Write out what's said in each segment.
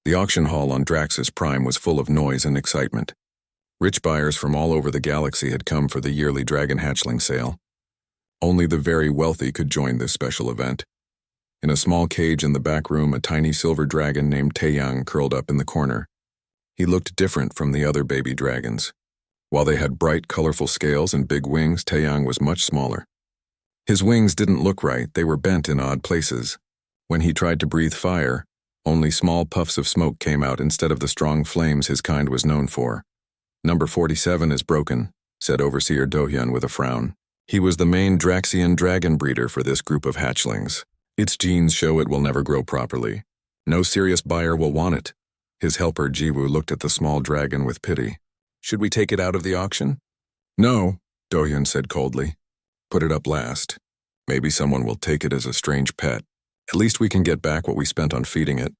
The auction hall on Draxus Prime was full of noise and excitement. Rich buyers from all over the galaxy had come for the yearly dragon hatchling sale. Only the very wealthy could join this special event. In a small cage in the back room, a tiny silver dragon named Taeyang curled up in the corner. He looked different from the other baby dragons. While they had bright, colorful scales and big wings, Taeyang was much smaller. His wings didn't look right, they were bent in odd places. When he tried to breathe fire, only small puffs of smoke came out instead of the strong flames his kind was known for. "Number 47 is broken," said Overseer Dohyun with a frown. He was the main Draxian dragon breeder for this group of hatchlings. Its genes show it will never grow properly. No serious buyer will want it. His helper Jiwoo looked at the small dragon with pity. "Should we take it out of the auction?" "No," Dohyun said coldly. "Put it up last. Maybe someone will take it as a strange pet. At least we can get back what we spent on feeding it."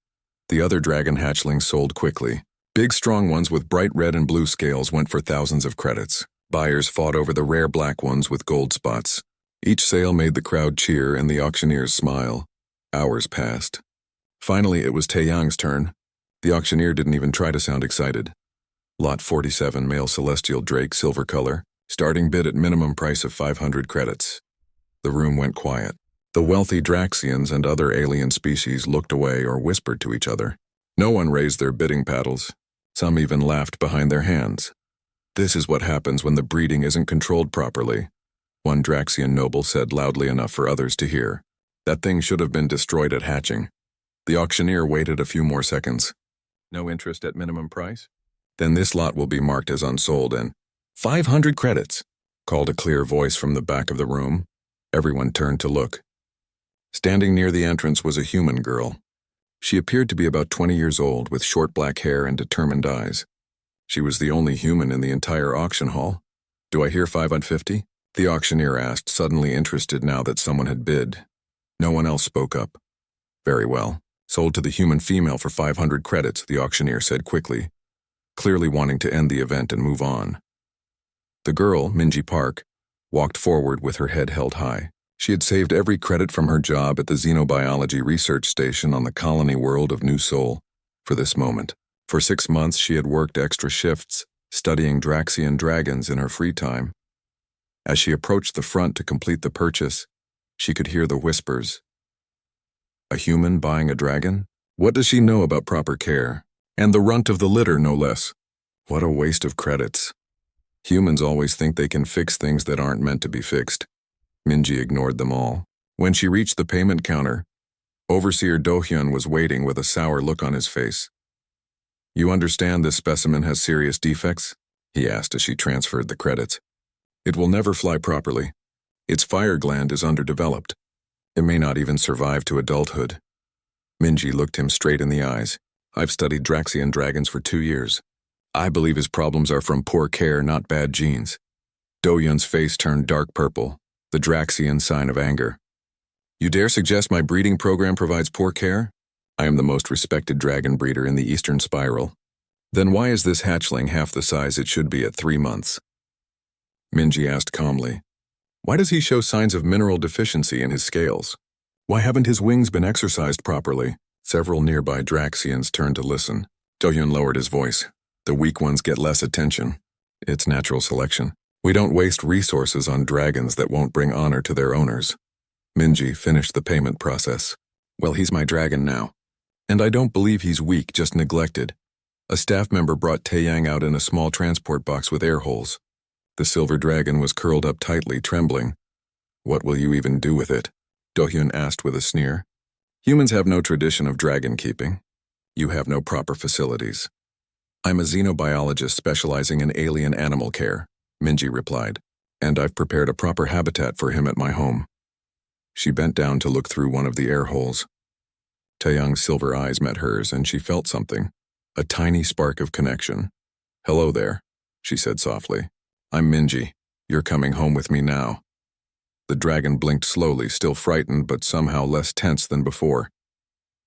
The other dragon hatchlings sold quickly. Big, strong ones with bright red and blue scales went for thousands of credits. Buyers fought over the rare black ones with gold spots. Each sale made the crowd cheer and the auctioneers smile. Hours passed. Finally, it was Taeyang's turn. The auctioneer didn't even try to sound excited. Lot 47, male celestial drake, silver color. Starting bid at minimum price of 500 credits. The room went quiet. The wealthy Draxians and other alien species looked away or whispered to each other. No one raised their bidding paddles. Some even laughed behind their hands. "This is what happens when the breeding isn't controlled properly," one Draxian noble said loudly enough for others to hear. "That thing should have been destroyed at hatching." The auctioneer waited a few more seconds. "No interest at minimum price? Then this lot will be marked as unsold and 500 credits, called a clear voice from the back of the room. Everyone turned to look. Standing near the entrance was a human girl. She appeared to be about 20 years old, with short black hair and determined eyes. She was the only human in the entire auction hall. "Do I hear 550? The auctioneer asked, suddenly interested now that someone had bid. No one else spoke up. "Very well. Sold to the human female for 500 credits, the auctioneer said quickly, clearly wanting to end the event and move on. The girl, Minji Park, walked forward with her head held high. She had saved every credit from her job at the Xenobiology Research Station on the colony world of New Sol for this moment. For 6 months she had worked extra shifts, studying Draxian dragons in her free time. As she approached the front to complete the purchase, she could hear the whispers. A human buying a dragon? What does she know about proper care? And the runt of the litter, no less. What a waste of credits. Humans always think they can fix things that aren't meant to be fixed. Minji ignored them all. When she reached the payment counter, Overseer Dohyun was waiting with a sour look on his face. "You understand this specimen has serious defects?" he asked as she transferred the credits. "It will never fly properly. Its fire gland is underdeveloped. It may not even survive to adulthood." Minji looked him straight in the eyes. "I've studied Draxian dragons for 2 years. I believe his problems are from poor care, not bad genes." Dohyun's face turned dark purple, the Draxian sign of anger. "You dare suggest my breeding program provides poor care? I am the most respected dragon breeder in the Eastern Spiral. Then why is this hatchling half the size it should be at 3 months?" Minji asked calmly. "Why does he show signs of mineral deficiency in his scales? Why haven't his wings been exercised properly?" Several nearby Draxians turned to listen. Dohyun lowered his voice. "The weak ones get less attention. It's natural selection. We don't waste resources on dragons that won't bring honor to their owners." Minji finished the payment process. "Well, he's my dragon now. And I don't believe he's weak, just neglected." A staff member brought Taeyang out in a small transport box with air holes. The silver dragon was curled up tightly, trembling. "What will you even do with it?" Dohyun asked with a sneer. "Humans have no tradition of dragon keeping. You have no proper facilities." "I'm a xenobiologist specializing in alien animal care," Minji replied, "and I've prepared a proper habitat for him at my home." She bent down to look through one of the air holes. Taeyang's silver eyes met hers, and she felt something, a tiny spark of connection. "Hello there," she said softly. "I'm Minji. You're coming home with me now." The dragon blinked slowly, still frightened but somehow less tense than before.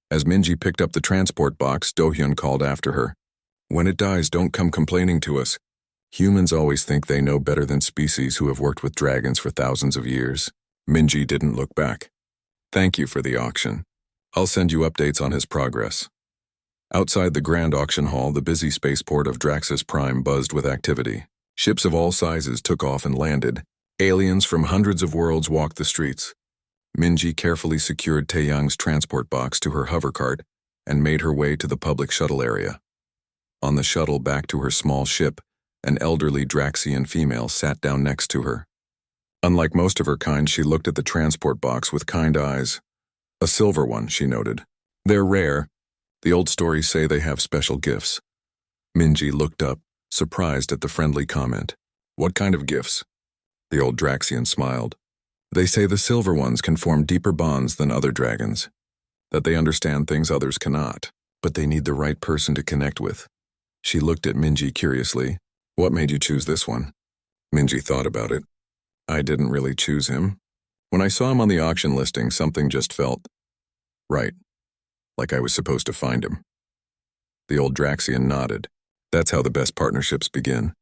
As Minji picked up the transport box, Dohyun called after her. "When it dies, don't come complaining to us. Humans always think they know better than species who have worked with dragons for thousands of years." Minji didn't look back. "Thank you for the auction. I'll send you updates on his progress." Outside the grand auction hall, the busy spaceport of Draxus Prime buzzed with activity. Ships of all sizes took off and landed. Aliens from hundreds of worlds walked the streets. Minji carefully secured Taeyang's transport box to her hovercart and made her way to the public shuttle area. On the shuttle back to her small ship, an elderly Draxian female sat down next to her. Unlike most of her kind, she looked at the transport box with kind eyes. A silver one, she noted. They're rare. The old stories say they have special gifts. Minji looked up, surprised at the friendly comment. What kind of gifts? The old Draxian smiled. They say the silver ones can form deeper bonds than other dragons, that they understand things others cannot, but they need the right person to connect with. She looked at Minji curiously. What made you choose this one? Minji thought about it. I didn't really choose him. When I saw him on the auction listing, something just felt right, like I was supposed to find him. The old Draxian nodded. That's how the best partnerships begin.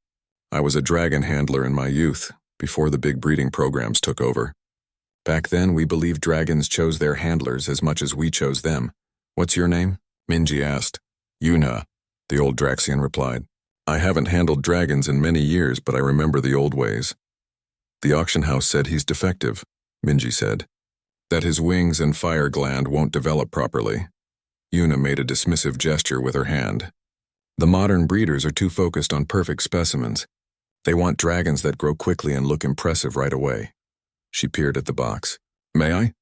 I was a dragon handler in my youth, before the big breeding programs took over. Back then, we believed dragons chose their handlers as much as we chose them. What's your name? Minji asked. Yuna, the old Draxian replied. I haven't handled dragons in many years, but I remember the old ways. The auction house said he's defective, Minji said. That his wings and fire gland won't develop properly. Yuna made a dismissive gesture with her hand. The modern breeders are too focused on perfect specimens. They want dragons that grow quickly and look impressive right away. She peered at the box. May I?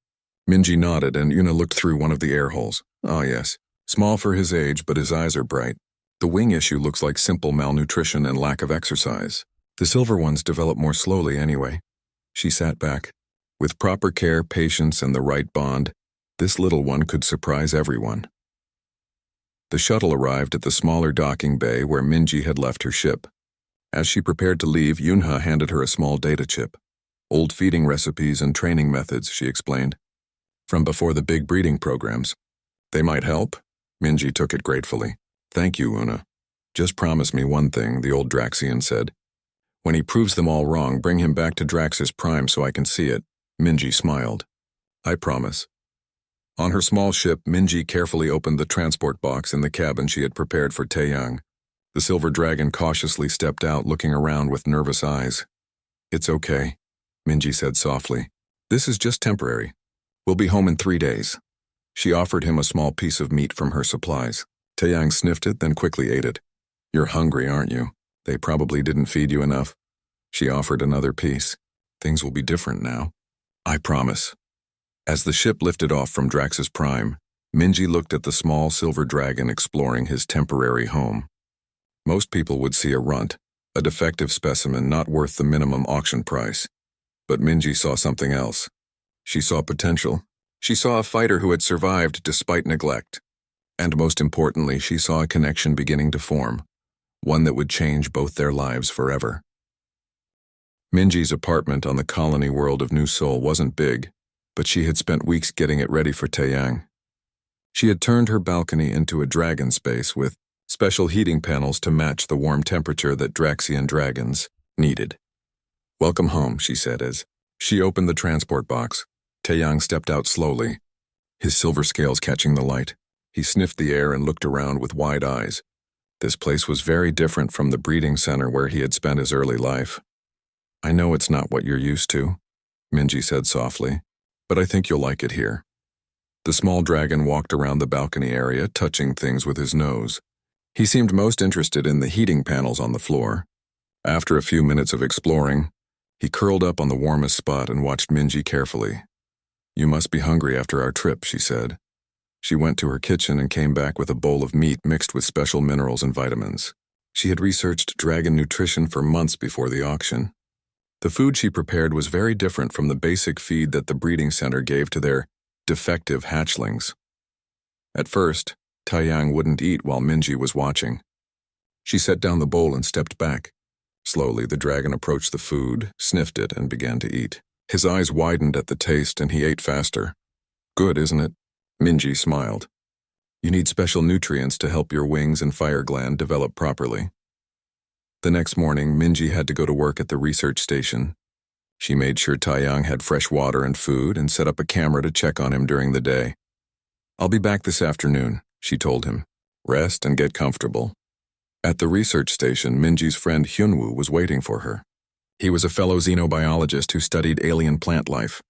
Minji nodded and Yuna looked through one of the air holes. Ah, yes. Small for his age, but his eyes are bright. The wing issue looks like simple malnutrition and lack of exercise. The silver ones develop more slowly anyway. She sat back. With proper care, patience, and the right bond, this little one could surprise everyone. The shuttle arrived at the smaller docking bay where Minji had left her ship. As she prepared to leave, Yunha handed her a small data chip. Old feeding recipes and training methods, she explained. From before the big breeding programs. They might help? Minji took it gratefully. Thank you, Una. Just promise me one thing, the old Draxian said. When he proves them all wrong, bring him back to Draxus Prime so I can see it. Minji smiled. I promise. On her small ship, Minji carefully opened the transport box in the cabin she had prepared for Taeyang. The silver dragon cautiously stepped out, looking around with nervous eyes. It's okay, Minji said softly. This is just temporary. We'll be home in 3 days. She offered him a small piece of meat from her supplies. Taeyang sniffed it, then quickly ate it. You're hungry, aren't you? They probably didn't feed you enough. She offered another piece. Things will be different now. I promise. As the ship lifted off from Draxus Prime, Minji looked at the small silver dragon exploring his temporary home. Most people would see a runt, a defective specimen not worth the minimum auction price. But Minji saw something else. She saw potential. She saw a fighter who had survived despite neglect. And most importantly, she saw a connection beginning to form, one that would change both their lives forever. Minji's apartment on the colony world of New Seoul wasn't big, but she had spent weeks getting it ready for Taeyang. She had turned her balcony into a dragon space with special heating panels to match the warm temperature that Draxian dragons needed. Welcome home, she said as she opened the transport box. Taeyang stepped out slowly, his silver scales catching the light. He sniffed the air and looked around with wide eyes. This place was very different from the breeding center where he had spent his early life. I know it's not what you're used to, Minji said softly, but I think you'll like it here. The small dragon walked around the balcony area, touching things with his nose. He seemed most interested in the heating panels on the floor. After a few minutes of exploring, he curled up on the warmest spot and watched Minji carefully. You must be hungry after our trip, she said. She went to her kitchen and came back with a bowl of meat mixed with special minerals and vitamins. She had researched dragon nutrition for months before the auction. The food she prepared was very different from the basic feed that the breeding center gave to their defective hatchlings. At first, Taeyang wouldn't eat while Minji was watching. She set down the bowl and stepped back. Slowly, the dragon approached the food, sniffed it, and began to eat. His eyes widened at the taste, and he ate faster. Good, isn't it? Minji smiled. You need special nutrients to help your wings and fire gland develop properly. The next morning, Minji had to go to work at the research station. She made sure Taeyang had fresh water and food and set up a camera to check on him during the day. I'll be back this afternoon, she told him. Rest and get comfortable. At the research station, Minji's friend Hyunwoo was waiting for her. He was a fellow xenobiologist who studied alien plant life.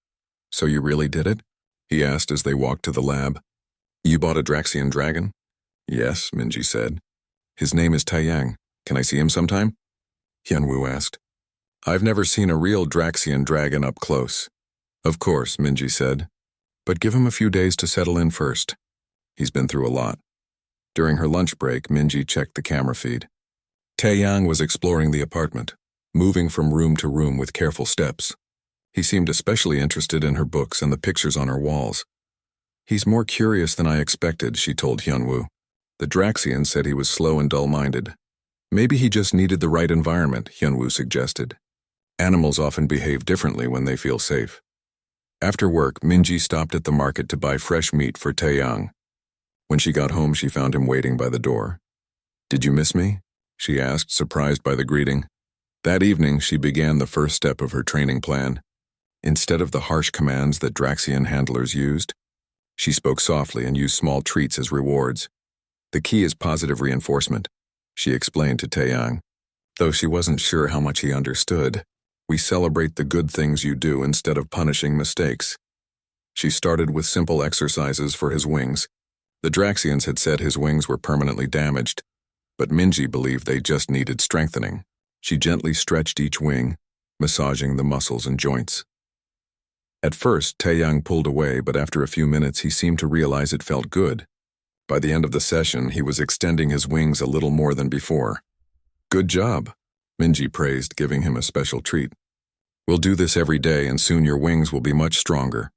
So you really did it? He asked as they walked to the lab. You bought a Draxian dragon? Yes, Minji said. His name is Taeyang. Can I see him sometime? Hyunwoo asked. I've never seen a real Draxian dragon up close. Of course, Minji said. But give him a few days to settle in first. He's been through a lot. During her lunch break, Minji checked the camera feed. Taeyang was exploring the apartment, moving from room to room with careful steps. He seemed especially interested in her books and the pictures on her walls. He's more curious than I expected, she told Hyunwoo. The Draxian said he was slow and dull-minded. Maybe he just needed the right environment, Hyunwoo suggested. Animals often behave differently when they feel safe. After work, Minji stopped at the market to buy fresh meat for Taeyang. When she got home, she found him waiting by the door. Did you miss me? She asked, surprised by the greeting. That evening, she began the first step of her training plan. Instead of the harsh commands that Draxian handlers used, she spoke softly and used small treats as rewards. The key is positive reinforcement, she explained to Taeyang. Though she wasn't sure how much he understood, we celebrate the good things you do instead of punishing mistakes. She started with simple exercises for his wings. The Draxians had said his wings were permanently damaged, but Minji believed they just needed strengthening. She gently stretched each wing, massaging the muscles and joints. At first, Taeyang pulled away, but after a few minutes he seemed to realize it felt good. By the end of the session, he was extending his wings a little more than before. Good job, Minji praised, giving him a special treat. We'll do this every day and soon your wings will be much stronger.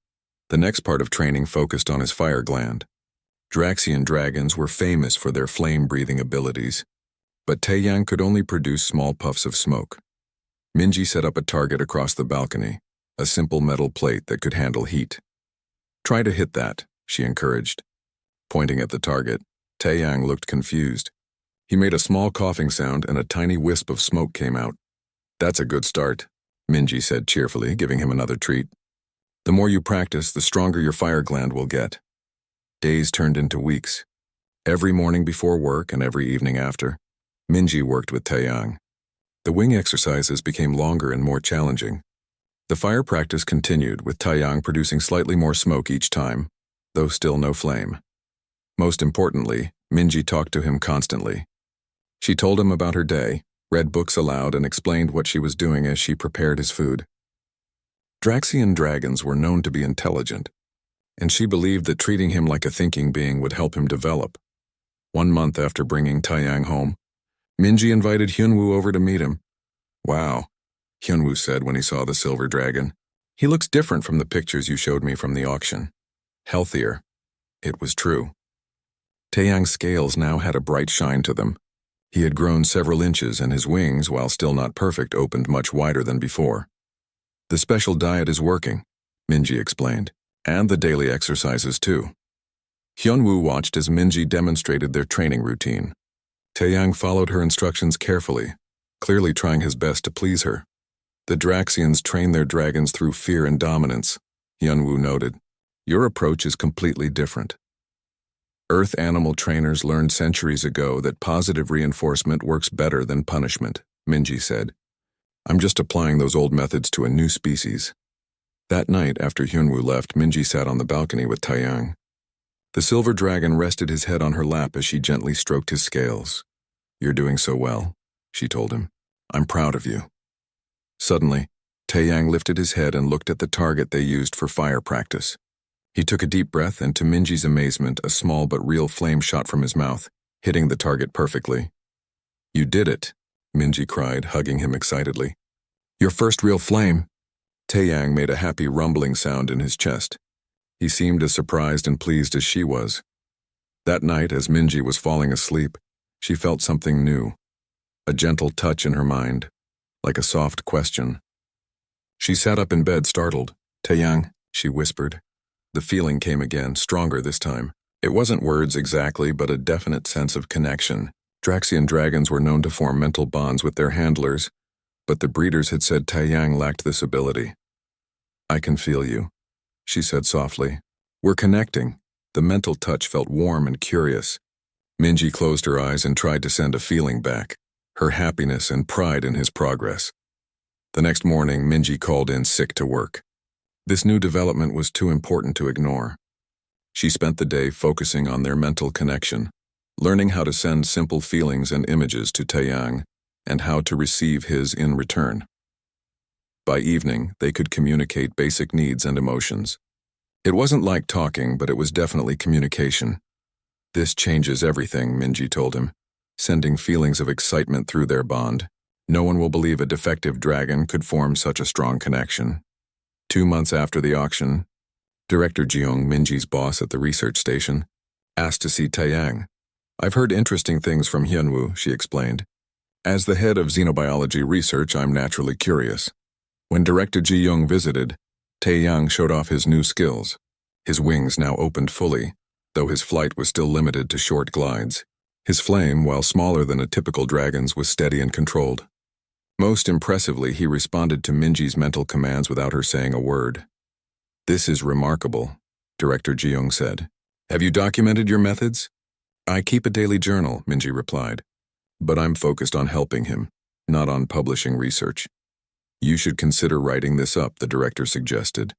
The next part of training focused on his fire gland. Draxian dragons were famous for their flame-breathing abilities, but Taeyang could only produce small puffs of smoke. Minji set up a target across the balcony, a simple metal plate that could handle heat. Try to hit that, she encouraged. Pointing at the target, Taeyang looked confused. He made a small coughing sound and a tiny wisp of smoke came out. That's a good start, Minji said cheerfully, giving him another treat. The more you practice, the stronger your fire gland will get. Days turned into weeks. Every morning before work and every evening after, Minji worked with Taeyang. The wing exercises became longer and more challenging. The fire practice continued, with Taeyang producing slightly more smoke each time, though still no flame. Most importantly, Minji talked to him constantly. She told him about her day, read books aloud, and explained what she was doing as she prepared his food. Draxian dragons were known to be intelligent, and she believed that treating him like a thinking being would help him develop. 1 month after bringing Taeyang home, Minji invited Hyunwoo over to meet him. Wow, Hyunwoo said when he saw the silver dragon. He looks different from the pictures you showed me from the auction. Healthier. It was true. Taeyang's scales now had a bright shine to them. He had grown several inches and his wings, while still not perfect, opened much wider than before. The special diet is working, Minji explained, and the daily exercises too. Hyunwoo watched as Minji demonstrated their training routine. Taeyang followed her instructions carefully, clearly trying his best to please her. The Draxians train their dragons through fear and dominance, Hyunwoo noted. Your approach is completely different. Earth animal trainers learned centuries ago that positive reinforcement works better than punishment, Minji said. I'm just applying those old methods to a new species. That night, after Hyunwoo left, Minji sat on the balcony with Taeyang. The silver dragon rested his head on her lap as she gently stroked his scales. You're doing so well, she told him. I'm proud of you. Suddenly, Taeyang lifted his head and looked at the target they used for fire practice. He took a deep breath, and to Minji's amazement, a small but real flame shot from his mouth, hitting the target perfectly. You did it, Minji cried, hugging him excitedly. Your first real flame. Taeyang made a happy rumbling sound in his chest. He seemed as surprised and pleased as she was. That night, as Minji was falling asleep, she felt something new, a gentle touch in her mind, like a soft question. She sat up in bed, startled. Taeyang, she whispered. The feeling came again, stronger this time. It wasn't words exactly, but a definite sense of connection. Draxian dragons were known to form mental bonds with their handlers, but the breeders had said Taeyang lacked this ability. I can feel you, she said softly. We're connecting. The mental touch felt warm and curious. Minji closed her eyes and tried to send a feeling back, her happiness and pride in his progress. The next morning, Minji called in sick to work. This new development was too important to ignore. She spent the day focusing on their mental connection, learning how to send simple feelings and images to Taeyang and how to receive his in return. By evening, they could communicate basic needs and emotions. It wasn't like talking, but it was definitely communication. This changes everything, Minji told him, sending feelings of excitement through their bond. No one will believe a defective dragon could form such a strong connection. 2 months after the auction, Director Jeong, Minji's boss at the research station, asked to see Taeyang. "I've heard interesting things from Hyunwoo," she explained. "As the head of xenobiology research, I'm naturally curious." When Director Ji-young visited, Taeyang showed off his new skills. His wings now opened fully, though his flight was still limited to short glides. His flame, while smaller than a typical dragon's, was steady and controlled. Most impressively, he responded to Minji's mental commands without her saying a word. "This is remarkable," Director Ji-young said. "Have you documented your methods?" "I keep a daily journal," Minji replied. "But I'm focused on helping him, not on publishing research." "You should consider writing this up," the director suggested.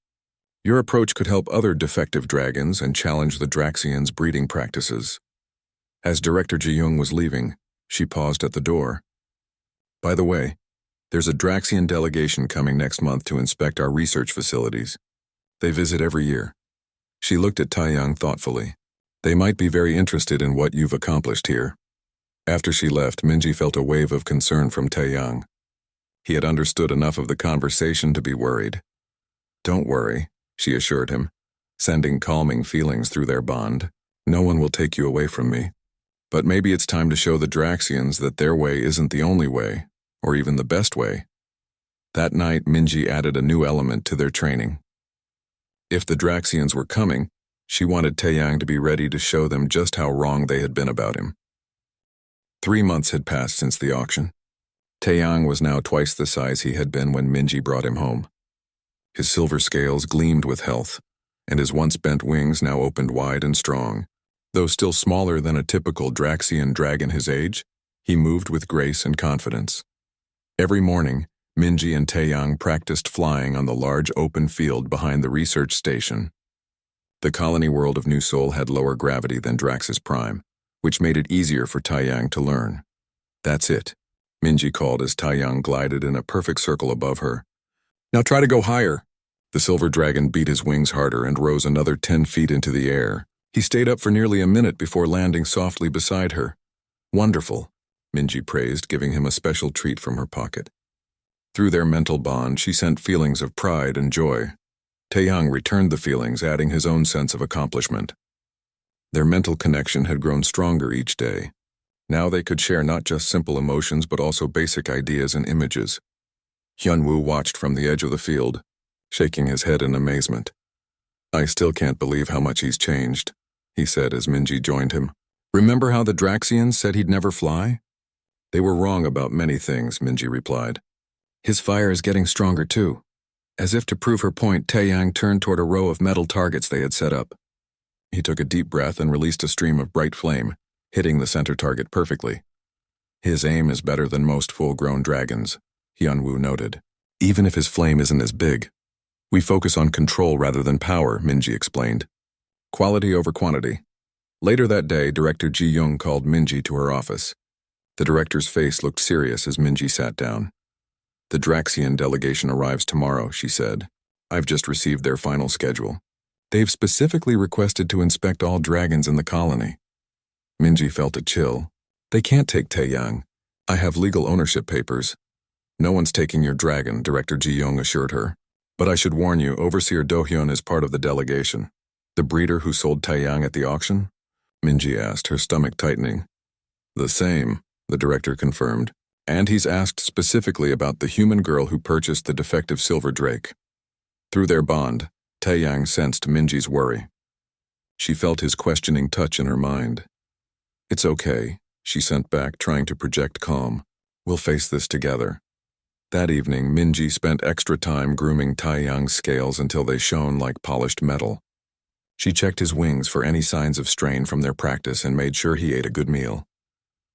"Your approach could help other defective dragons and challenge the Draxians' breeding practices." As Director Ji-young was leaving, she paused at the door. "By the way, there's a Draxian delegation coming next month to inspect our research facilities. They visit every year." She looked at Taeyang thoughtfully. "They might be very interested in what you've accomplished here." After she left, Minji felt a wave of concern from Taeyang. He had understood enough of the conversation to be worried. "Don't worry," she assured him, sending calming feelings through their bond. "No one will take you away from me. But maybe it's time to show the Draxians that their way isn't the only way, or even the best way." That night, Minji added a new element to their training. If the Draxians were coming, she wanted Taeyang to be ready to show them just how wrong they had been about him. 3 months had passed since the auction. Taeyang was now twice the size he had been when Minji brought him home. His silver scales gleamed with health, and his once bent wings now opened wide and strong. Though still smaller than a typical Draxian dragon his age, he moved with grace and confidence. Every morning, Minji and Taeyang practiced flying on the large open field behind the research station. The colony world of New Seoul had lower gravity than Drax's Prime, which made it easier for Taeyang to learn. "That's it," Minji called as Taeyang glided in a perfect circle above her. "Now try to go higher." The silver dragon beat his wings harder and rose another 10 feet into the air. He stayed up for nearly a minute before landing softly beside her. "Wonderful," Minji praised, giving him a special treat from her pocket. Through their mental bond, she sent feelings of pride and joy. Taeyang returned the feelings, adding his own sense of accomplishment. Their mental connection had grown stronger each day. Now they could share not just simple emotions but also basic ideas and images. Hyunwoo watched from the edge of the field, shaking his head in amazement. "I still can't believe how much he's changed," he said as Minji joined him. "Remember how the Draxians said he'd never fly?" "They were wrong about many things," Minji replied. "His fire is getting stronger too." As if to prove her point, Taeyang turned toward a row of metal targets they had set up. He took a deep breath and released a stream of bright flame, hitting the center target perfectly. "His aim is better than most full-grown dragons," Hyunwoo noted. "Even if his flame isn't as big. We focus on control rather than power," Minji explained. "Quality over quantity." Later that day, Director Ji-young called Minji to her office. The director's face looked serious as Minji sat down. "The Draxian delegation arrives tomorrow," she said. "I've just received their final schedule. They've specifically requested to inspect all dragons in the colony." Minji felt a chill. "They can't take Taeyang. I have legal ownership papers." "No one's taking your dragon," Director Ji-young assured her. "But I should warn you, Overseer Do-hyun is part of the delegation." "The breeder who sold Taeyang at the auction?" Minji asked, her stomach tightening. "The same," the director confirmed. "And he's asked specifically about the human girl who purchased the defective silver drake." Through their bond, Taeyang sensed Minji's worry. She felt his questioning touch in her mind. "It's okay," she sent back, trying to project calm. "We'll face this together." That evening, Minji spent extra time grooming Taeyang's scales until they shone like polished metal. She checked his wings for any signs of strain from their practice and made sure he ate a good meal.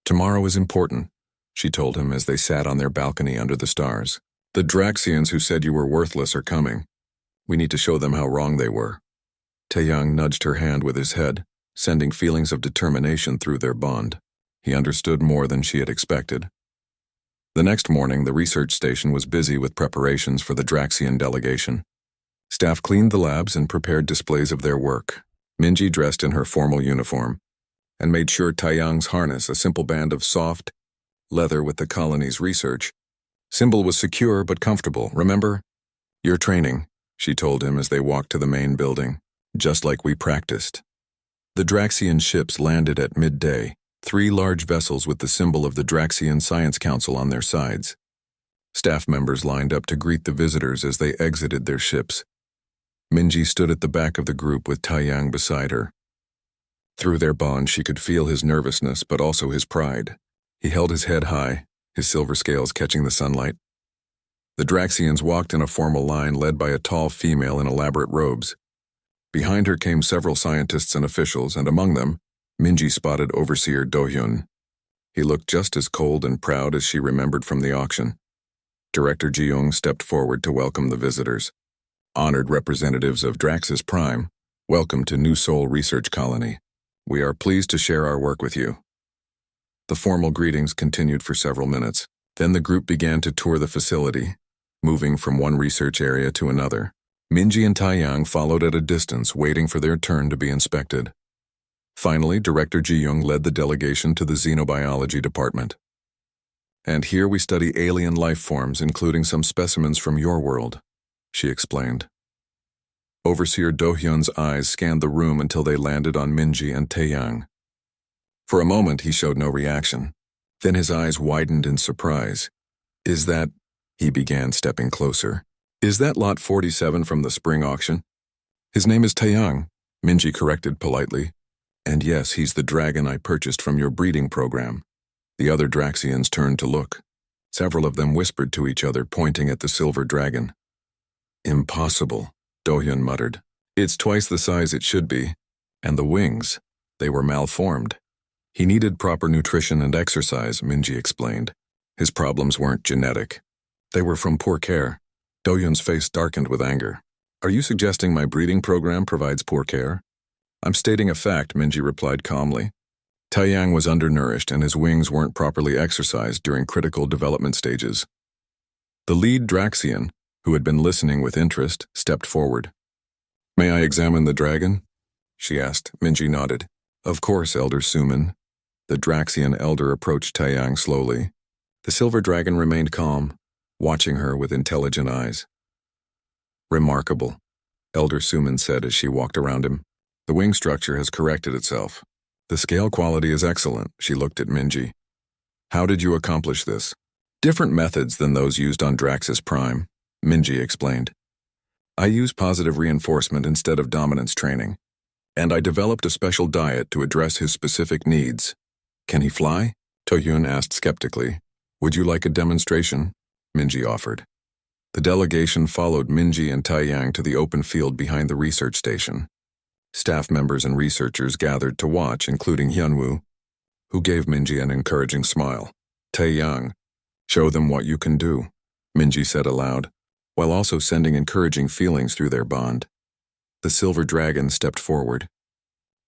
"Tomorrow is important," she told him as they sat on their balcony under the stars. "The Draxians who said you were worthless are coming. We need to show them how wrong they were." Taeyang nudged her hand with his head, sending feelings of determination through their bond. He understood more than she had expected. The next morning, the research station was busy with preparations for the Draxian delegation. Staff cleaned the labs and prepared displays of their work. Minji dressed in her formal uniform and made sure Taeyang's harness, a simple band of soft leather with the colony's research symbol, was secure but comfortable. "Remember? Your training," she told him as they walked to the main building, "just like we practiced." The Draxian ships landed at midday, 3 large vessels with the symbol of the Draxian Science Council on their sides. Staff members lined up to greet the visitors as they exited their ships. Minji stood at the back of the group with Taeyang beside her. Through their bond, she could feel his nervousness but also his pride. He held his head high, his silver scales catching the sunlight. The Draxians walked in a formal line led by a tall female in elaborate robes. Behind her came several scientists and officials, and among them, Minji spotted Overseer Do-hyun. He looked just as cold and proud as she remembered from the auction. Director Ji-young stepped forward to welcome the visitors. "Honored representatives of Draxis Prime, welcome to New Seoul Research Colony. We are pleased to share our work with you." The formal greetings continued for several minutes. Then the group began to tour the facility, moving from one research area to another. Minji and Taeyang followed at a distance, waiting for their turn to be inspected. Finally, Director Ji-young led the delegation to the Xenobiology Department. "And here we study alien life forms, including some specimens from your world," she explained. Overseer Do-hyun's eyes scanned the room until they landed on Minji and Taeyang. For a moment, he showed no reaction. Then his eyes widened in surprise. "Is that—" he began, stepping closer. "Is that lot 47 from the spring auction?" "His name is Taeyang," Minji corrected politely. "And yes, he's the dragon I purchased from your breeding program." The other Draxians turned to look. Several of them whispered to each other, pointing at the silver dragon. "Impossible," Do-hyun muttered. "It's twice the size it should be. And the wings, they were malformed." "He needed proper nutrition and exercise," Minji explained. "His problems weren't genetic. They were from poor care." Do-hyun's face darkened with anger. "Are you suggesting my breeding program provides poor care?" "I'm stating a fact," Minji replied calmly. Taeyang was undernourished and his wings weren't properly exercised during critical development stages. The lead Draxian, who had been listening with interest, stepped forward. "May I examine the dragon?" she asked. Minji nodded. "Of course, Elder Suman." The Draxian elder approached Taeyang slowly. The silver dragon remained calm, watching her with intelligent eyes. "Remarkable," Elder Suman said as she walked around him. "The wing structure has corrected itself. The scale quality is excellent." She looked at Minji. "How did you accomplish this?" "Different methods than those used on Draxis Prime," Minji explained. "I use positive reinforcement instead of dominance training. And I developed a special diet to address his specific needs." "Can he fly?" Do-hyun asked skeptically. "Would you like a demonstration?" Minji offered. The delegation followed Minji and Taeyang to the open field behind the research station. Staff members and researchers gathered to watch, including Hyunwoo, who gave Minji an encouraging smile. "Taeyang, show them what you can do," Minji said aloud, while also sending encouraging feelings through their bond. The silver dragon stepped forward.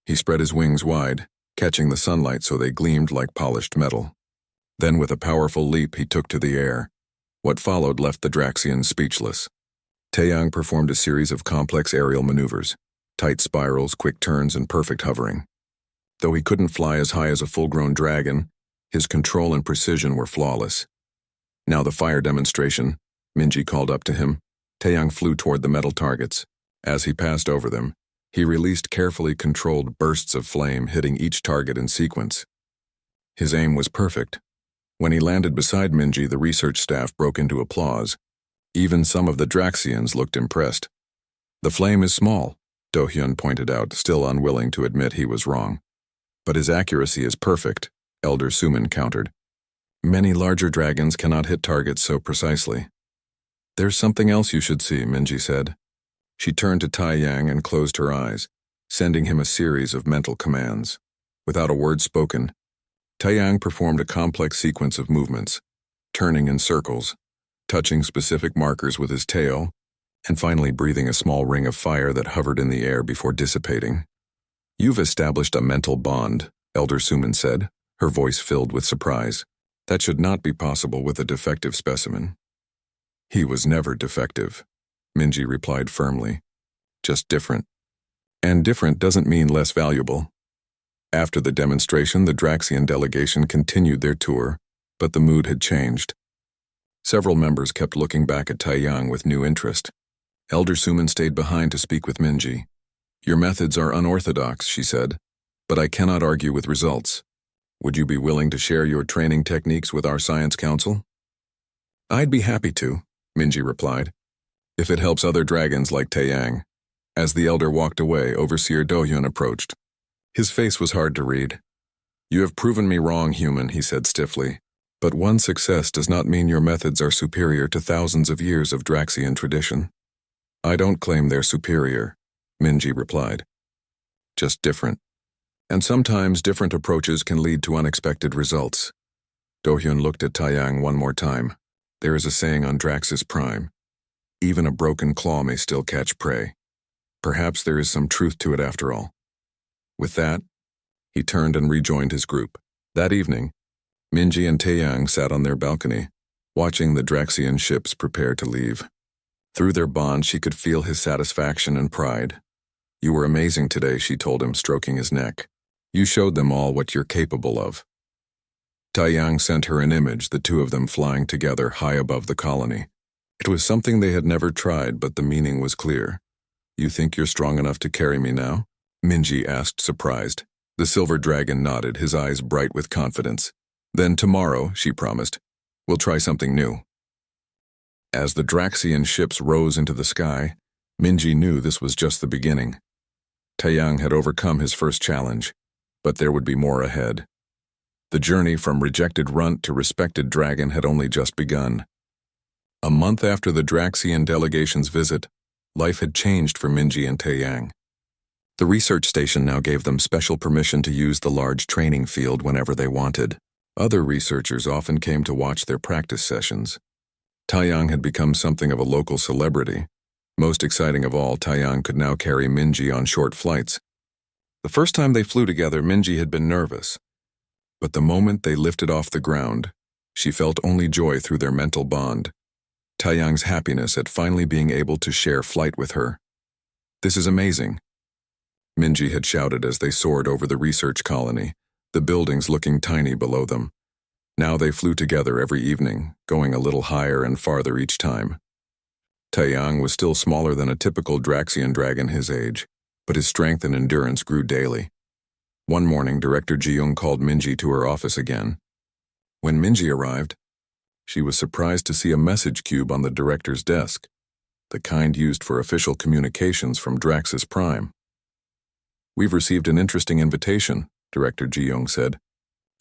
He spread his wings wide, catching the sunlight so they gleamed like polished metal. Then with a powerful leap he took to the air. What followed left the Draxians speechless. Taeyang performed a series of complex aerial maneuvers, tight spirals, quick turns, and perfect hovering. Though he couldn't fly as high as a full-grown dragon, his control and precision were flawless. "Now the fire demonstration," Minji called up to him. Taeyang flew toward the metal targets. As he passed over them, he released carefully controlled bursts of flame, hitting each target in sequence. His aim was perfect. When he landed beside Minji, the research staff broke into applause. Even some of the Draxians looked impressed. "The flame is small," Do-hyun pointed out, still unwilling to admit he was wrong. "But his accuracy is perfect," Elder Suman countered. "Many larger dragons cannot hit targets so precisely." "There's something else you should see," Minji said. She turned to Taeyang and closed her eyes. sending him a series of mental commands. Without a word spoken, Taiyang performed a complex sequence of movements, turning in circles, touching specific markers with his tail, and finally breathing a small ring of fire that hovered in the air before dissipating. "You've established a mental bond," Elder Suman said, her voice filled with surprise. "That should not be possible with a defective specimen." "He was never defective," Minji replied firmly. "Just different. And different doesn't mean less valuable." After the demonstration, the Draxian delegation continued their tour, but the mood had changed. Several members kept looking back at Taiyang with new interest. Elder Suman stayed behind to speak with Minji. "Your methods are unorthodox," she said, "but I cannot argue with results. Would you be willing to share your training techniques with our science council?" "I'd be happy to," Minji replied, "if it helps other dragons like Taiyang." As the elder walked away, Overseer Dohyun approached. His face was hard to read. "You have proven me wrong, human," he said stiffly. "But one success does not mean your methods are superior to thousands of years of Draxian tradition." "I don't claim they're superior," Minji replied. "Just different. And sometimes different approaches can lead to unexpected results." Dohyun looked at Taiyang one more time. "There is a saying on Draxus Prime. Even a broken claw may still catch prey. Perhaps there is some truth to it after all." With that, he turned and rejoined his group. That evening, Minji and Taiyang sat on their balcony, watching the Draxian ships prepare to leave. Through their bond, she could feel his satisfaction and pride. "You were amazing today," she told him, stroking his neck. "You showed them all what you're capable of." Taiyang sent her an image, the two of them flying together high above the colony. It was something they had never tried, but the meaning was clear. "You think you're strong enough to carry me now?" Minji asked, surprised. The silver dragon nodded, his eyes bright with confidence. "Then tomorrow," she promised, "we'll try something new." As the Draxian ships rose into the sky, Minji knew this was just the beginning. Taiyang had overcome his first challenge, but there would be more ahead. The journey from rejected runt to respected dragon had only just begun. A month after the Draxian delegation's visit, life had changed for Minji and Taiyang. The research station now gave them special permission to use the large training field whenever they wanted. Other researchers often came to watch their practice sessions. Taiyang had become something of a local celebrity. Most exciting of all, Taiyang could now carry Minji on short flights. The first time they flew together, Minji had been nervous. But the moment they lifted off the ground, she felt only joy through their mental bond. Taiyang's happiness at finally being able to share flight with her. "This is amazing," Minji had shouted as they soared over the research colony, the buildings looking tiny below them. Now they flew together every evening, going a little higher and farther each time. Taiyang was still smaller than a typical Draxian dragon his age, but his strength and endurance grew daily. One morning, Director Ji-young called Minji to her office again. When Minji arrived, she was surprised to see a message cube on the director's desk, the kind used for official communications from Draxus Prime. "We've received an interesting invitation," Director Ji-young said,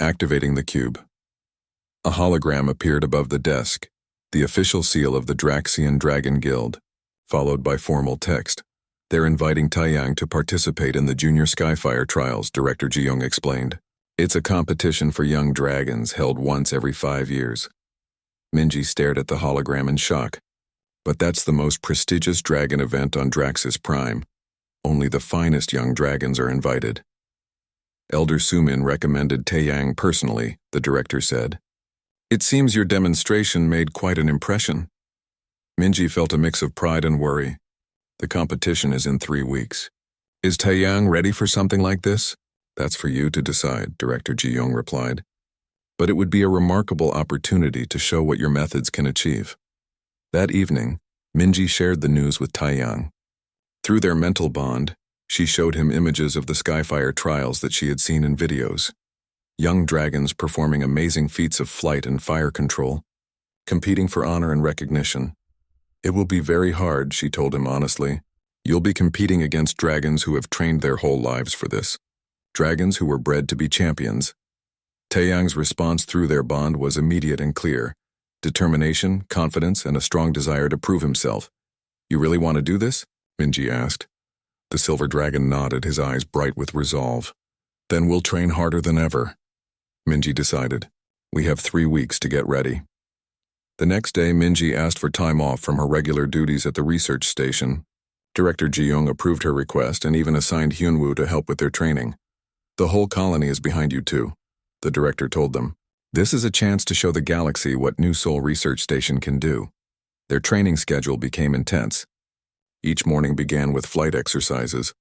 activating the cube. A hologram appeared above the desk, the official seal of the Draxian Dragon Guild, followed by formal text. "They're inviting Taiyang to participate in the Junior Skyfire Trials," Director Ji-young explained. "It's a competition for young dragons held once every 5 years. Minji stared at the hologram in shock. "But that's the most prestigious dragon event on Draxus Prime. Only the finest young dragons are invited." "Elder Sumin recommended Taiyang personally," the director said. "It seems your demonstration made quite an impression." Minji felt a mix of pride and worry. "The competition is in 3 weeks. Is Taiyang ready for something like this?" "That's for you to decide," Director Ji-young replied. "But it would be a remarkable opportunity to show what your methods can achieve." That evening, Minji shared the news with Taiyang. Through their mental bond, she showed him images of the Skyfire trials that she had seen in videos. Young dragons performing amazing feats of flight and fire control, competing for honor and recognition. "It will be very hard," she told him honestly. "You'll be competing against dragons who have trained their whole lives for this. Dragons who were bred to be champions." Taiyang's response through their bond was immediate and clear. Determination, confidence, and a strong desire to prove himself. "You really want to do this?" Minji asked. The silver dragon nodded, his eyes bright with resolve. Then we'll train harder than ever, Minji decided. We have 3 weeks to get ready. The next day, Minji asked for time off from her regular duties at the research station. Director Ji-young approved her request and even assigned Hyunwoo to help with their training. The whole colony is behind you too, the director told them. This is a chance to show the galaxy what New Seoul Research Station can do. Their training schedule became intense. Each morning began with flight exercises,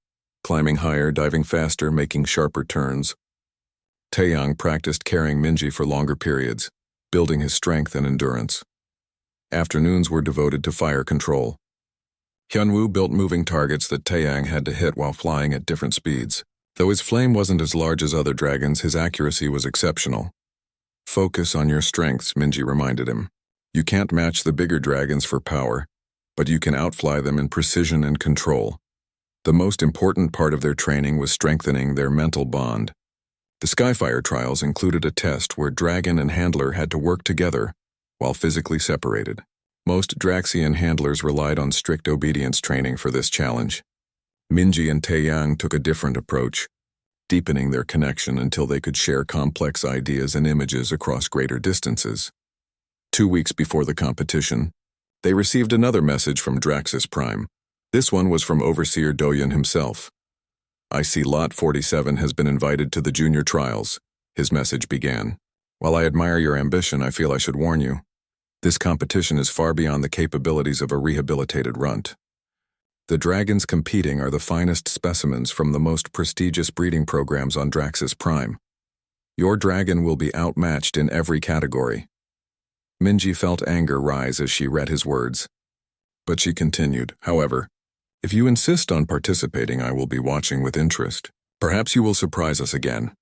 climbing higher, diving faster, making sharper turns. Taeyang practiced carrying Minji for longer periods, building his strength and endurance. Afternoons were devoted to fire control. Hyunwoo built moving targets that Taeyang had to hit while flying at different speeds. Though his flame wasn't as large as other dragons, his accuracy was exceptional. Focus on your strengths, Minji reminded him. You can't match the bigger dragons for power, but you can outfly them in precision and control. The most important part of their training was strengthening their mental bond. The Skyfire trials included a test where dragon and handler had to work together while physically separated. Most Draxian handlers relied on strict obedience training for this challenge. Minji and Taeyang took a different approach, deepening their connection until they could share complex ideas and images across greater distances. 2 weeks before the competition, they received another message from Draxus Prime. This one was from Overseer Doyun himself. I see Lot 47 has been invited to the junior trials, his message began. While I admire your ambition, I feel I should warn you. This competition is far beyond the capabilities of a rehabilitated runt. The dragons competing are the finest specimens from the most prestigious breeding programs on Draxus Prime. Your dragon will be outmatched in every category. Minji felt anger rise as she read his words. But she continued, however, if you insist on participating, I will be watching with interest. Perhaps you will surprise us again,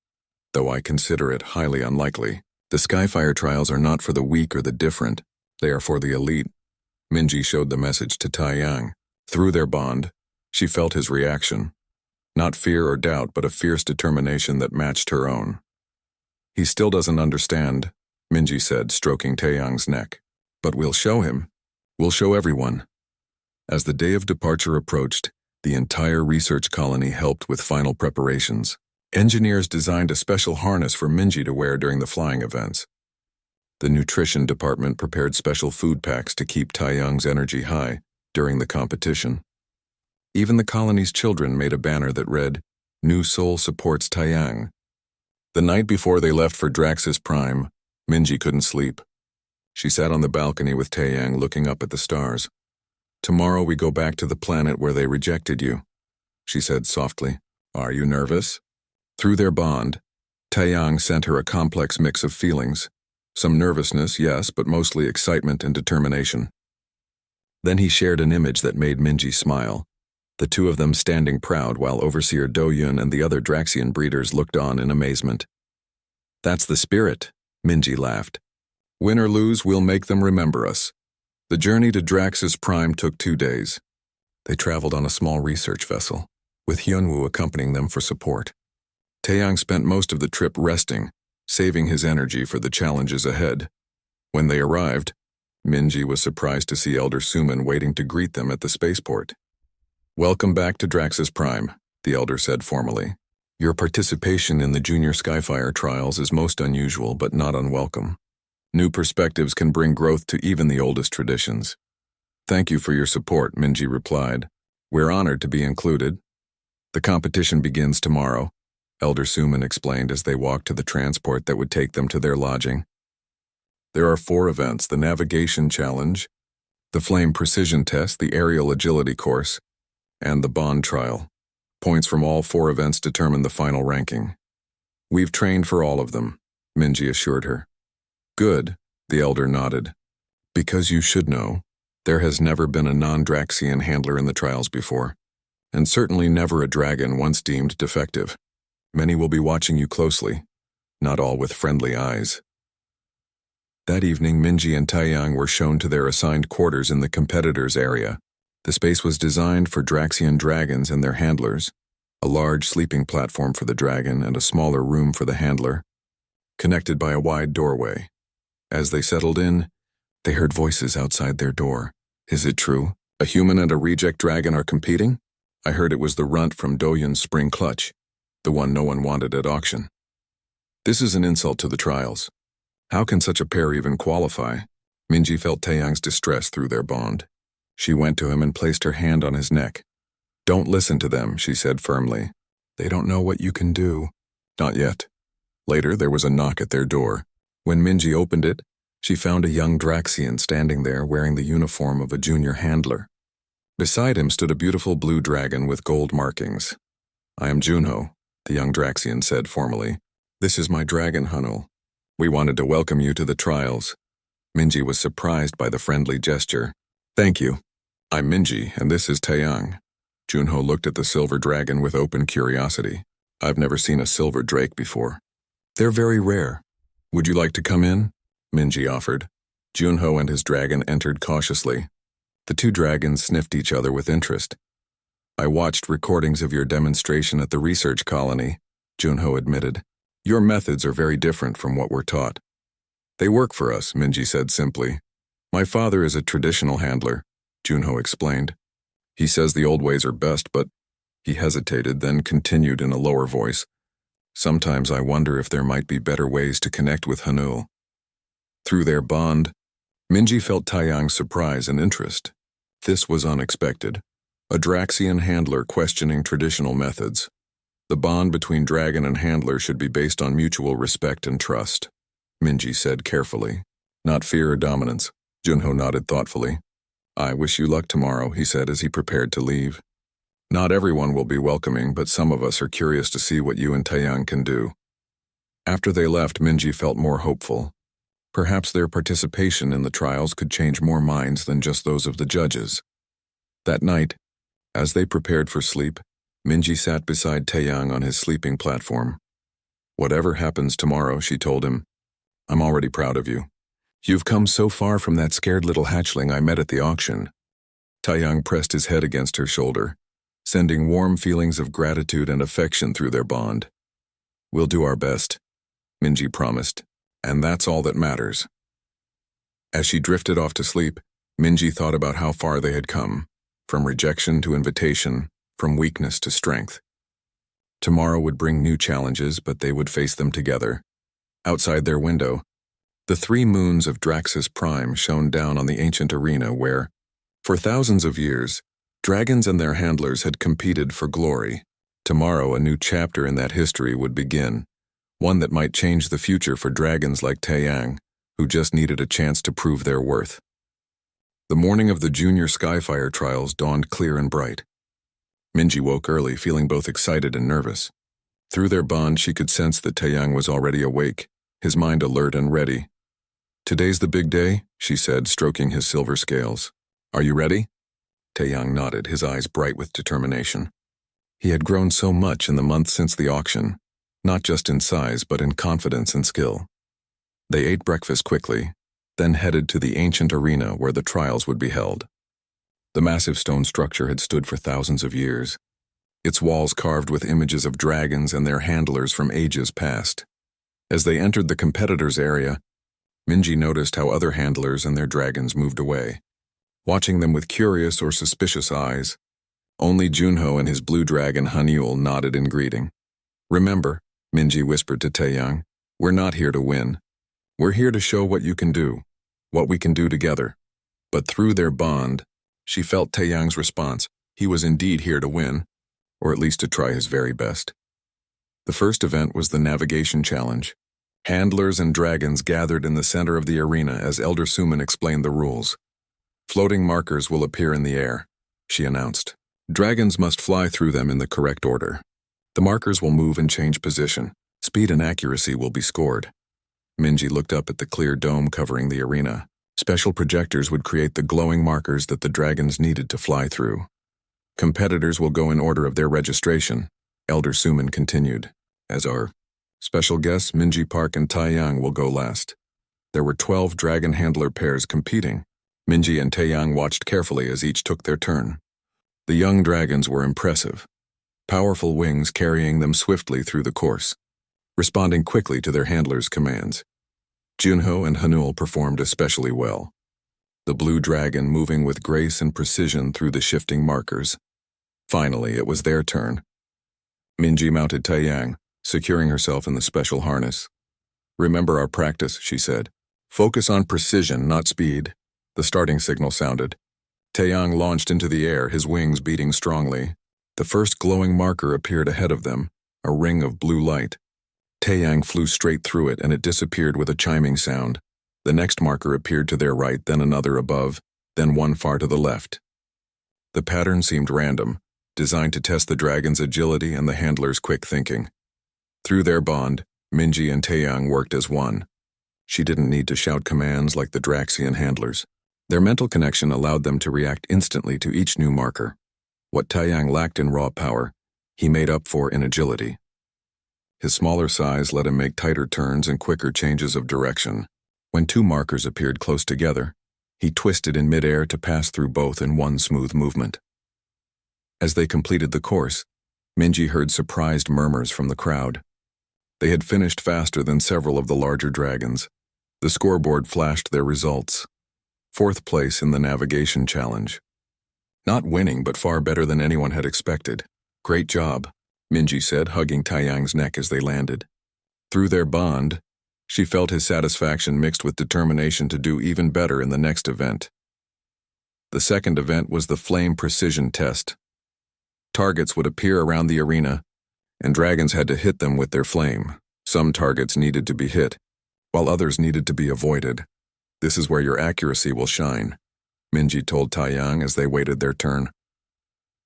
though I consider it highly unlikely. The Skyfire trials are not for the weak or the different. They are for the elite. Minji showed the message to Taeyang. Through their bond, she felt his reaction. Not fear or doubt, but a fierce determination that matched her own. He still doesn't understand, Minji said, stroking Taeyang's neck. But we'll show him. We'll show everyone. As the day of departure approached, the entire research colony helped with final preparations. Engineers designed a special harness for Minji to wear during the flying events. The nutrition department prepared special food packs to keep Taeyang's energy high during the competition. Even the colony's children made a banner that read, New Seoul supports Taeyang. The night before they left for Draxus Prime, Minji couldn't sleep. She sat on the balcony with Taeyang looking up at the stars. Tomorrow we go back to the planet where they rejected you, she said softly. Are you nervous? Through their bond, Taeyang sent her a complex mix of feelings. Some nervousness, yes, but mostly excitement and determination. Then he shared an image that made Minji smile, the two of them standing proud while Overseer Doyun and the other Draxian breeders looked on in amazement. That's the spirit, Minji laughed. Win or lose, we'll make them remember us. The journey to Draxus Prime took 2 days. They traveled on a small research vessel, with Hyunwoo accompanying them for support. Taeyang spent most of the trip resting, saving his energy for the challenges ahead. When they arrived, Minji was surprised to see Elder Suman waiting to greet them at the spaceport. Welcome back to Draxus Prime, the Elder said formally. Your participation in the Junior Skyfire trials is most unusual but not unwelcome. New perspectives can bring growth to even the oldest traditions. Thank you for your support, Minji replied. We're honored to be included. The competition begins tomorrow, Elder Suman explained as they walked to the transport that would take them to their lodging. There are 4 events: the navigation challenge, the flame precision test, the aerial agility course, and the bond trial. Points from all 4 events determine the final ranking. We've trained for all of them, Minji assured her. Good, the Elder nodded. Because you should know, there has never been a non-Draxian handler in the trials before, and certainly never a dragon once deemed defective. Many will be watching you closely, not all with friendly eyes. That evening, Minji and Taeyang were shown to their assigned quarters in the competitors' area. The space was designed for Draxian dragons and their handlers, a large sleeping platform for the dragon and a smaller room for the handler, connected by a wide doorway. As they settled in, they heard voices outside their door. Is it true? A human and a reject dragon are competing? I heard it was the runt from Doyun's spring clutch, the one no one wanted at auction. This is an insult to the trials. How can such a pair even qualify? Minji felt Taeyang's distress through their bond. She went to him and placed her hand on his neck. Don't listen to them, she said firmly. They don't know what you can do. Not yet. Later, there was a knock at their door. When Minji opened it, she found a young Draxian standing there wearing the uniform of a junior handler. Beside him stood a beautiful blue dragon with gold markings. I am Junho, the young Draxian said formally. This is my dragon, Hanul. We wanted to welcome you to the trials. Minji was surprised by the friendly gesture. Thank you. I'm Minji, and this is Taeyang. Junho looked at the silver dragon with open curiosity. I've never seen a silver drake before. They're very rare. Would you like to come in? Minji offered. Junho and his dragon entered cautiously. The two dragons sniffed each other with interest. I watched recordings of your demonstration at the research colony, Junho admitted. Your methods are very different from what we're taught. They work for us, Minji said simply. My father is a traditional handler, Junho explained. He says the old ways are best, but he hesitated, then continued in a lower voice. Sometimes I wonder if there might be better ways to connect with Hanul. Through their bond, Minji felt Taeyang's surprise and interest. This was unexpected. A Draxian handler questioning traditional methods. The bond between dragon and handler should be based on mutual respect and trust, Minji said carefully. Not fear or dominance, Junho nodded thoughtfully. I wish you luck tomorrow, he said as he prepared to leave. Not everyone will be welcoming, but some of us are curious to see what you and Taeyang can do. After they left, Minji felt more hopeful. Perhaps their participation in the trials could change more minds than just those of the judges. That night, as they prepared for sleep, Minji sat beside Taeyang on his sleeping platform. Whatever happens tomorrow, she told him, I'm already proud of you. You've come so far from that scared little hatchling I met at the auction. Taeyang pressed his head against her shoulder, sending warm feelings of gratitude and affection through their bond. We'll do our best, Minji promised, and that's all that matters. As she drifted off to sleep, Minji thought about how far they had come, from rejection to invitation, from weakness to strength. Tomorrow would bring new challenges, but they would face them together. Outside their window, the 3 moons of Draxus Prime shone down on the ancient arena where, for thousands of years, dragons and their handlers had competed for glory. Tomorrow, a new chapter in that history would begin, one that might change the future for dragons like Taeyang, who just needed a chance to prove their worth. The morning of the Junior Skyfire trials dawned clear and bright. Minji woke early, feeling both excited and nervous. Through their bond, she could sense that Taeyang was already awake, his mind alert and ready. Today's the big day, she said, stroking his silver scales. Are you ready? Taeyang nodded, his eyes bright with determination. He had grown so much in the months since the auction, not just in size but in confidence and skill. They ate breakfast quickly, then headed to the ancient arena where the trials would be held. The massive stone structure had stood for thousands of years, its walls carved with images of dragons and their handlers from ages past. As they entered the competitors' area, Minji noticed how other handlers and their dragons moved away, watching them with curious or suspicious eyes. Only Junho and his blue dragon Hanul nodded in greeting. Remember, Minji whispered to Taeyang, we're not here to win. We're here to show what you can do, what we can do together. But through their bond, she felt Taeyang's response. He was indeed here to win, or at least to try his very best. The first event was the navigation challenge. Handlers and dragons gathered in the center of the arena as Elder Suman explained the rules. Floating markers will appear in the air, she announced. Dragons must fly through them in the correct order. The markers will move and change position. Speed and accuracy will be scored. Minji looked up at the clear dome covering the arena. Special projectors would create the glowing markers that the dragons needed to fly through. Competitors will go in order of their registration, Elder Suman continued. As our special guests, Minji Park and Taeyang will go last. There were 12 dragon handler pairs competing. Minji and Taeyang watched carefully as each took their turn. The young dragons were impressive, powerful wings carrying them swiftly through the course, responding quickly to their handlers' commands. Junho and Hanul performed especially well, the blue dragon moving with grace and precision through the shifting markers. Finally, it was their turn. Minji mounted Taeyang, securing herself in the special harness. "Remember our practice," she said. "Focus on precision, not speed." The starting signal sounded. Taeyang launched into the air, his wings beating strongly. The first glowing marker appeared ahead of them, a ring of blue light. Taeyang flew straight through it, and it disappeared with a chiming sound. The next marker appeared to their right, then another above, then one far to the left. The pattern seemed random, designed to test the dragon's agility and the handler's quick thinking. Through their bond, Minji and Taeyang worked as one. She didn't need to shout commands like the Draxian handlers. Their mental connection allowed them to react instantly to each new marker. What Taeyang lacked in raw power, he made up for in agility. His smaller size let him make tighter turns and quicker changes of direction. When two markers appeared close together, he twisted in midair to pass through both in one smooth movement. As they completed the course, Minji heard surprised murmurs from the crowd. They had finished faster than several of the larger dragons. The scoreboard flashed their results. 4th place in the navigation challenge. Not winning, but far better than anyone had expected. "Great job," Minji said, hugging Taeyang's neck as they landed. Through their bond, she felt his satisfaction mixed with determination to do even better in the next event. The second event was the flame precision test. Targets would appear around the arena, and dragons had to hit them with their flame. Some targets needed to be hit, while others needed to be avoided. "This is where your accuracy will shine," Minji told Taeyang as they waited their turn.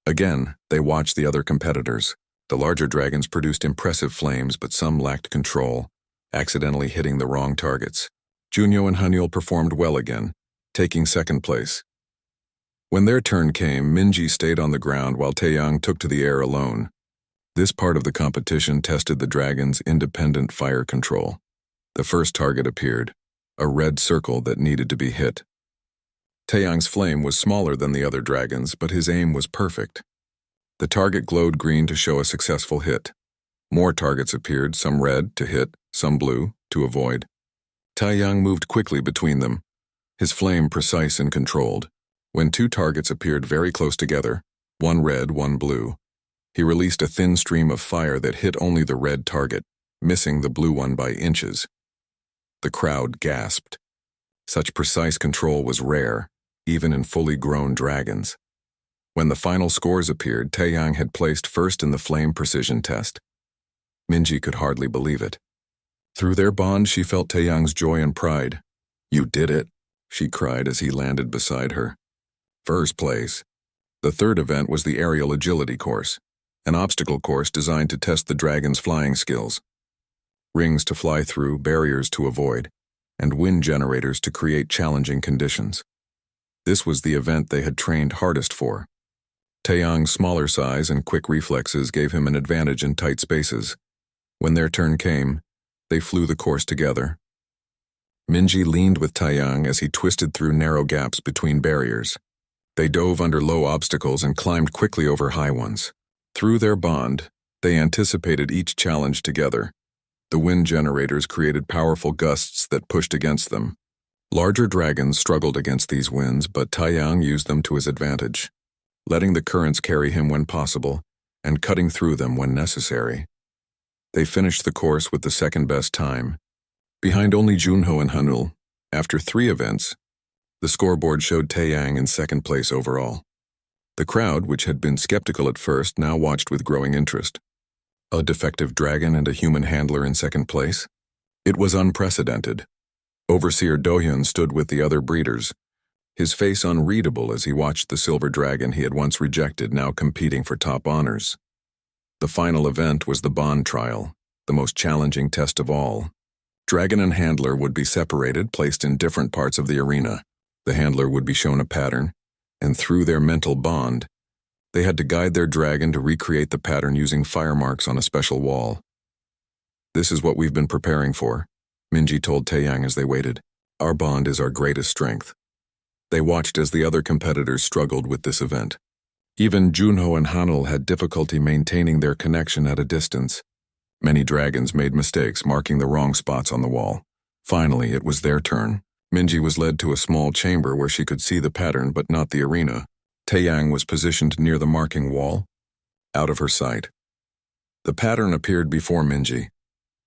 Again, they watched the other competitors. The larger dragons produced impressive flames, but some lacked control, accidentally hitting the wrong targets. Junyo and Hanyul performed well again, taking 2nd place. When their turn came, Minji stayed on the ground while Taeyang took to the air alone. This part of the competition tested the dragon's independent fire control. The first target appeared, a red circle that needed to be hit. Taeyang's flame was smaller than the other dragons, but his aim was perfect. The target glowed green to show a successful hit. More targets appeared, some red to hit, some blue to avoid. Taeyang moved quickly between them, his flame precise and controlled. When 2 targets appeared very close together, one red, one blue, he released a thin stream of fire that hit only the red target, missing the blue one by inches. The crowd gasped. Such precise control was rare, even in fully grown dragons. When the final scores appeared, Taeyang had placed first in the flame precision test. Minji could hardly believe it. Through their bond, she felt Taeyang's joy and pride. "You did it," she cried as he landed beside her. 1st place. The third event was the aerial agility course, an obstacle course designed to test the dragon's flying skills. Rings to fly through, barriers to avoid, and wind generators to create challenging conditions. This was the event they had trained hardest for. Taeyang's smaller size and quick reflexes gave him an advantage in tight spaces. When their turn came, they flew the course together. Minji leaned with Taeyang as he twisted through narrow gaps between barriers. They dove under low obstacles and climbed quickly over high ones. Through their bond, they anticipated each challenge together. The wind generators created powerful gusts that pushed against them. Larger dragons struggled against these winds, but Taeyang used them to his advantage, letting the currents carry him when possible and cutting through them when necessary. They finished the course with the 2nd-best time, behind only Junho and Hanul. After 3 events, the scoreboard showed Taeyang in 2nd place overall. The crowd, which had been skeptical at first, now watched with growing interest. A defective dragon and a human handler in 2nd place? It was unprecedented. Overseer Dohyun stood with the other breeders, his face unreadable as he watched the silver dragon he had once rejected now competing for top honors. The final event was the bond trial, the most challenging test of all. Dragon and handler would be separated, placed in different parts of the arena. The handler would be shown a pattern, and through their mental bond, they had to guide their dragon to recreate the pattern using fire marks on a special wall. "This is what we've been preparing for," Minji told Taeyang as they waited. "Our bond is our greatest strength." They watched as the other competitors struggled with this event. Even Junho and Hanul had difficulty maintaining their connection at a distance. Many dragons made mistakes, marking the wrong spots on the wall. Finally, it was their turn. Minji was led to a small chamber where she could see the pattern but not the arena. Taeyang was positioned near the marking wall, out of her sight. The pattern appeared before Minji,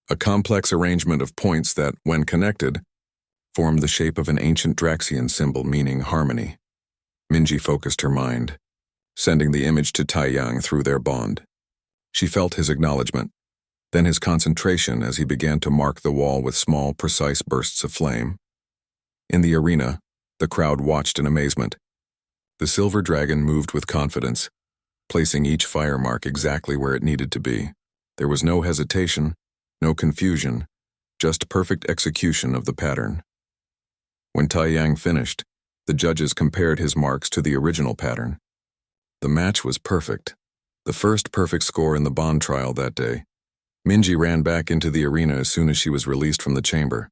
a complex arrangement of points that, when connected, formed the shape of an ancient Draxian symbol meaning harmony. Minji focused her mind, sending the image to Taiyang through their bond. She felt his acknowledgement, then his concentration as he began to mark the wall with small, precise bursts of flame. In the arena, the crowd watched in amazement. The silver dragon moved with confidence, placing each fire mark exactly where it needed to be. There was no hesitation, no confusion, just perfect execution of the pattern. When Taiyang finished, the judges compared his marks to the original pattern. The match was perfect, the first perfect score in the bond trial that day. Minji ran back into the arena as soon as she was released from the chamber.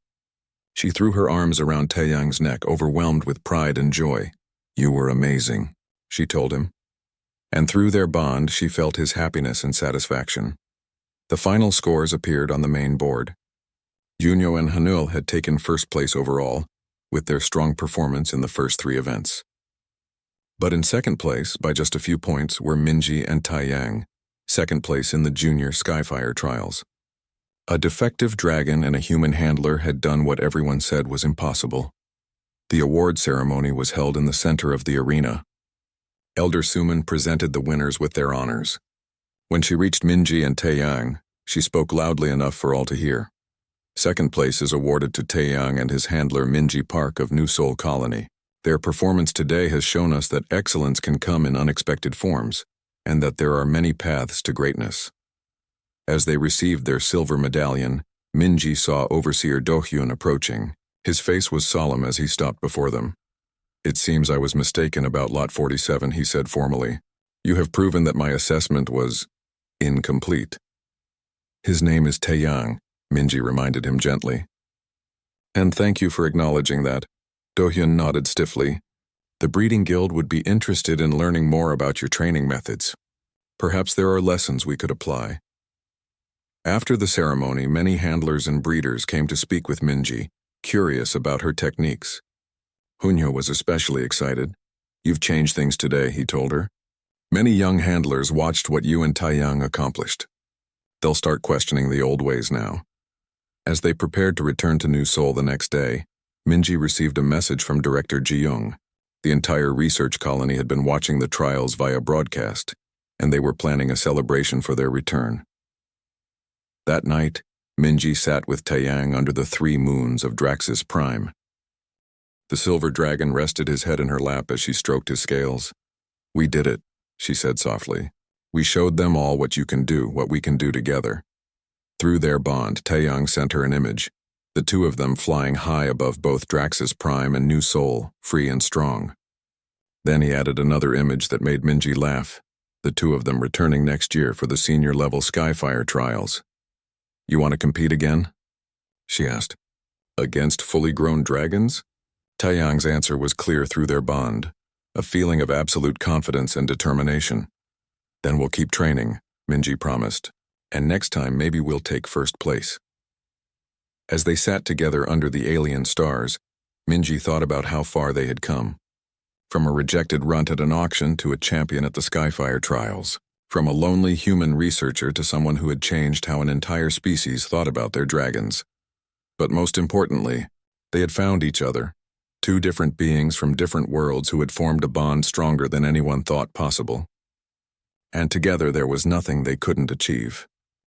She threw her arms around Taiyang's neck, overwhelmed with pride and joy. "You were amazing," she told him. And through their bond, she felt his happiness and satisfaction. The final scores appeared on the main board. Junyo and Hanul had taken first place overall, with their strong performance in the first 3 events. But in second place, by just a few points, were Minji and Taiyang, second place in the junior Skyfire trials. A defective dragon and a human handler had done what everyone said was impossible. The award ceremony was held in the center of the arena. Elder Suman presented the winners with their honors. When she reached Minji and Taiyang, she spoke loudly enough for all to hear. Second place is awarded to Taiyang and his handler Minji Park of New Seoul Colony. Their performance today has shown us that excellence can come in unexpected forms, and that there are many paths to greatness. As they received their silver medallion, Minji saw Overseer Do-hyun approaching. His face was solemn as he stopped before them. "It seems I was mistaken about Lot 47, he said formally. "You have proven that my assessment was incomplete." "His name is Taeyang," Minji reminded him gently. "And thank you for acknowledging that." Do-hyun nodded stiffly. "The Breeding Guild would be interested in learning more about your training methods. Perhaps there are lessons we could apply." After the ceremony, many handlers and breeders came to speak with Minji, curious about her techniques. Hunyo was especially excited. "You've changed things today," he told her. "Many young handlers watched what you and Taiyang accomplished. They'll start questioning the old ways now." As they prepared to return to New Seoul the next day, Minji received a message from Director Ji-young. The entire research colony had been watching the trials via broadcast, and they were planning a celebration for their return. That night, Minji sat with Taeyang under the 3 moons of Draxus Prime. The silver dragon rested his head in her lap as she stroked his scales. "We did it," she said softly. "We showed them all what you can do, what we can do together." Through their bond, Taeyang sent her an image, the 2 of them flying high above both Draxus Prime and New Seoul, free and strong. Then he added another image that made Minji laugh, the 2 of them returning next year for the senior-level Skyfire trials. "You want to compete again?" she asked. "Against fully grown dragons?" Taeyang's answer was clear through their bond, a feeling of absolute confidence and determination. "Then we'll keep training," Minji promised, "and next time maybe we'll take first place." As they sat together under the alien stars, Minji thought about how far they had come. From a rejected runt at an auction to a champion at the Skyfire trials. From a lonely human researcher to someone who had changed how an entire species thought about their dragons. But most importantly, they had found each other, 2 different beings from different worlds who had formed a bond stronger than anyone thought possible. And together there was nothing they couldn't achieve.